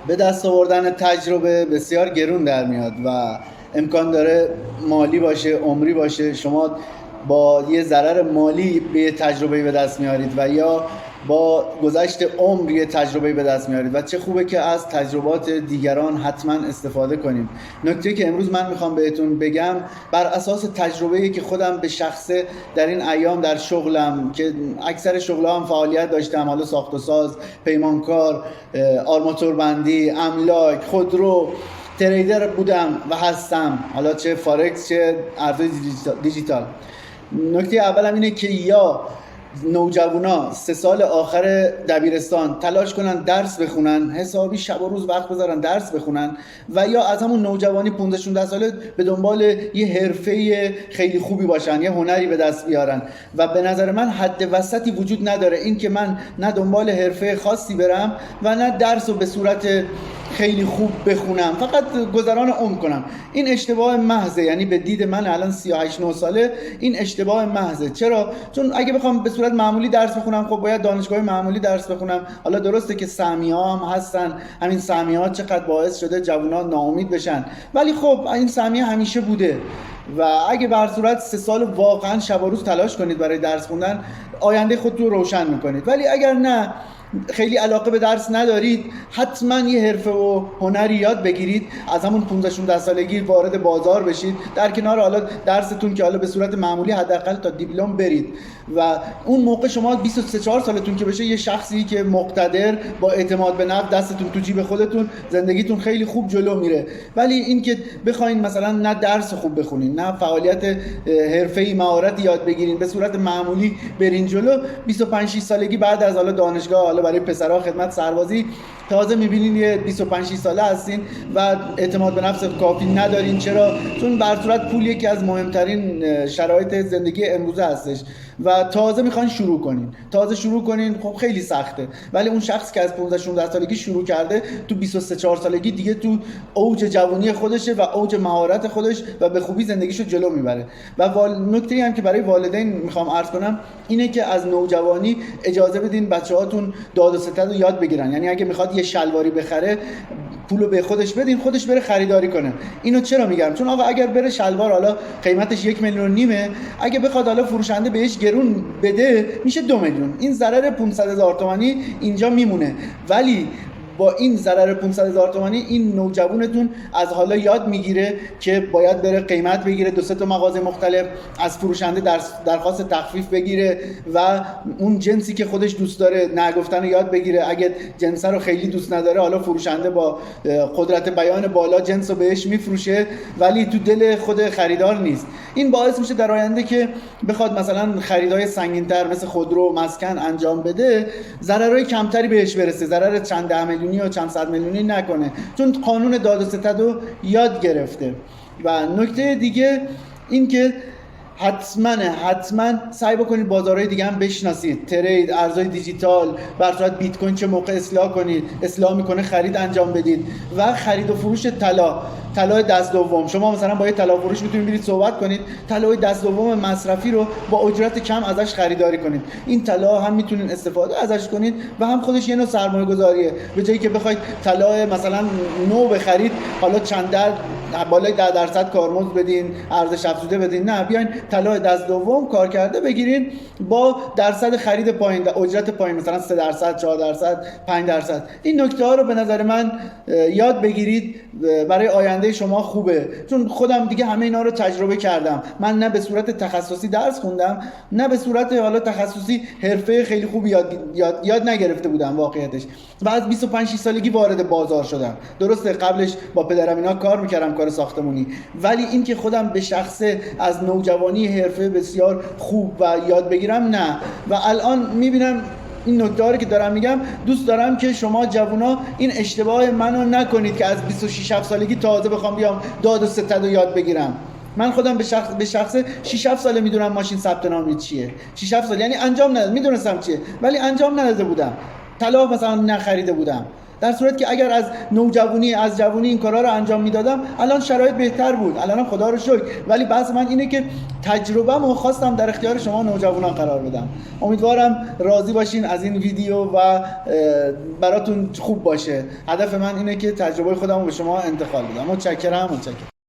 به دست آوردن تجربه بسیار گرون در میاد و امکان داره مالی باشه، عمری باشه. شما با یه ضرر مالی به تجربه به دست میارید و یا با گذشت عمر یه تجربه به دست میارید و چه خوبه که از تجربات دیگران حتما استفاده کنیم. نکته که امروز من میخوام بهتون بگم بر اساس تجربه‌ای که خودم به شخصه در این ایام در شغلم که اکثر شغل‌ها هم فعالیت داشتم، حالا ساخت و ساز، پیمانکار، آرماتور بندی، املاک، خودرو، تریدر بودم و هستم، حالا چه فارکس چه ارزهای دیجیتال. نکته اولم اینه که یا نوجوانا 3 سال آخر دبیرستان تلاش کنن درس بخونن، حسابی شب و روز وقت بذارن درس بخونن، و یا از همون نوجوانی 15-16 ساله به دنبال یه حرفه خیلی خوبی باشن، یه هنری به دست بیارن. و به نظر من حد وسطی وجود نداره، این که من نه دنبال حرفه خاصی برم و نه درس رو به صورت خیلی خوب بخونم، فقط گذران عمر کنم. این اشتباه محضه، یعنی به دید من الان 38-9 ساله این اشتباه محضه. چرا؟ چون اگه بخوام به صورت معمولی درس بخونم، خب باید دانشگاه معمولی درس بخونم. حالا درسته که سهمیه‌ها هم هستن، همین سهمیه‌ها چقدر باعث شده جوونا ناامید بشن، ولی خب این سهمیه همیشه بوده و اگه به هر صورت 3 سال واقعا شب و روز تلاش کنید برای درس خوندن، آینده خودتون رو روشن میکنید. ولی اگر نه، خیلی علاقه به درس ندارید، حتما یه حرفه و هنری یاد بگیرید، از همون 15-16 سالگی وارد بازار بشید، در کنار حالا درستون که حالا به صورت معمولی حداقل تا دیپلم برید و اون موقع شما 23-4 سالتون که بشه یه شخصی که مقتدر با اعتماد به نفس، دستتون تو جیب خودتون، زندگیتون خیلی خوب جلو میره. ولی این که بخواین مثلا نه درس خوب بخونین، نه فعالیت حرفه‌ای مهارت یاد بگیرین، به صورت معمولی برین جلو، 25-6 سالگی بعد از حالا دانشگاه، حالا برای پسرها خدمت سربازی، تازه میبینین یه 25-6 ساله هستین و اعتماد به نفس کافی ندارین. چرا؟ چون به هر صورت پول یکی از مهمترین شرایط زندگی امروزه هستش و تازه میخواین شروع کنین. خب خیلی سخته، ولی اون شخص که از 15-16 سالگی شروع کرده، تو 23-4 سالگی دیگه تو اوج جوانی خودشه و اوج مهارت خودش و به خوبی زندگیشو جلو میبره. و نکته‌ای هم که برای والدین میخوام عرض کنم اینه که از نوجوانی اجازه بدین بچه‌هاتون داد و ستد رو یاد بگیرن. یعنی اگه میخواد یه شلواری بخره، پولو به خودش بدین، خودش بره خریداری کنه. اینو چرا میگم؟ چون آقا اگر بره شلوار حالا قیمتش 1,5 میلیون، اگه بخواد حالا فروشنده بهش گرون بده میشه 2 میلیون. این ضرر 500,000 تومانی اینجا میمونه. ولی با این ضرر 500,000 تومانی این نوجوانتون از حالا یاد میگیره که باید بره قیمت بگیره، 2-3 تا مغازه مختلف از فروشنده درخواست تخفیف بگیره و اون جنسی که خودش دوست داره نگفتن یاد بگیره. اگه جنس رو خیلی دوست نداره، حالا فروشنده با قدرت بیان بالا جنس رو بهش میفروشه ولی تو دل خود خریدار نیست. این باعث میشه در آینده که بخواد مثلا خریدای سنگین‌تر مثل خودرو، مسکن انجام بده، ضررهای کمتری بهش برسه، ضرر چند ده میلیونی و چند صد میلیونی نکنه، چون قانون داد و ستد رو یاد گرفته. و نکته دیگه این که حتما سعی بکنید بازارهای دیگه هم بشناسید، ترید، ارزهای دیجیتال، بر صورت بیت کوین چه موقع اصلاح میکنه خرید انجام بدید. و خرید و فروش طلای دست دوم، شما مثلا با یه طلا فروش میتونید برید صحبت کنید، طلای دست دوم مصرفی رو با اجرت کم ازش خریداری کنید. این طلا هم میتونید استفاده ازش کنید و هم خودش یه نوع سرمایه گذاریه. به جایی که بخواید طلا مثلا نو بخرید، حالا چند در بالای 10% کارمزد بدین، ارزش افزوده بدین، نه، بیاین طلا دست دوم کار کرده بگیرین با درصد خرید پایین، اجرت پایین، مثلا 3%، 4%، 5%. این نکته ها رو به نظر من یاد بگیرید، برای آینده شما خوبه. چون خودم دیگه همه اینا رو تجربه کردم. من نه به صورت تخصصی درس خوندم، نه به صورت حالا تخصصی حرفه خیلی خوبی یاد نگرفته بودم واقعیتش. و از 25-6 سالگی وارد بازار شدم. درسته قبلش با پدرم اینا کار میکردم، کار ساختمونی، ولی این که خودم به شخصه از نوجوانی حرفه بسیار خوب و یاد بگیرم، نه. و الان میبینم این نکته رو که دارم میگم، دوست دارم که شما جوونا این اشتباه منو نکنید که از 26-7 سالگی تازه بخوام بیام داد و ستد رو یاد بگیرم. من خودم به شخص 6-7 ساله میدونم ماشین ثبت نامی چیه. 6-7 سال یعنی انجام ندادم، میدونستم چیه ولی انجام نداده بودم. طلا مثلا نخریده بودم. در صورتی که اگر از نوجوانی از جوانی این کارا رو انجام میدادم الان شرایط بهتر بود، الانم خدا رو شکر. ولی بحث من اینه که تجربه‌مو خواستم در اختیار شما نوجوانان قرار بدم. امیدوارم راضی باشین از این ویدیو و براتون خوب باشه. هدف من اینه که تجربه خودمو به شما انتقال بدم. متشکرم.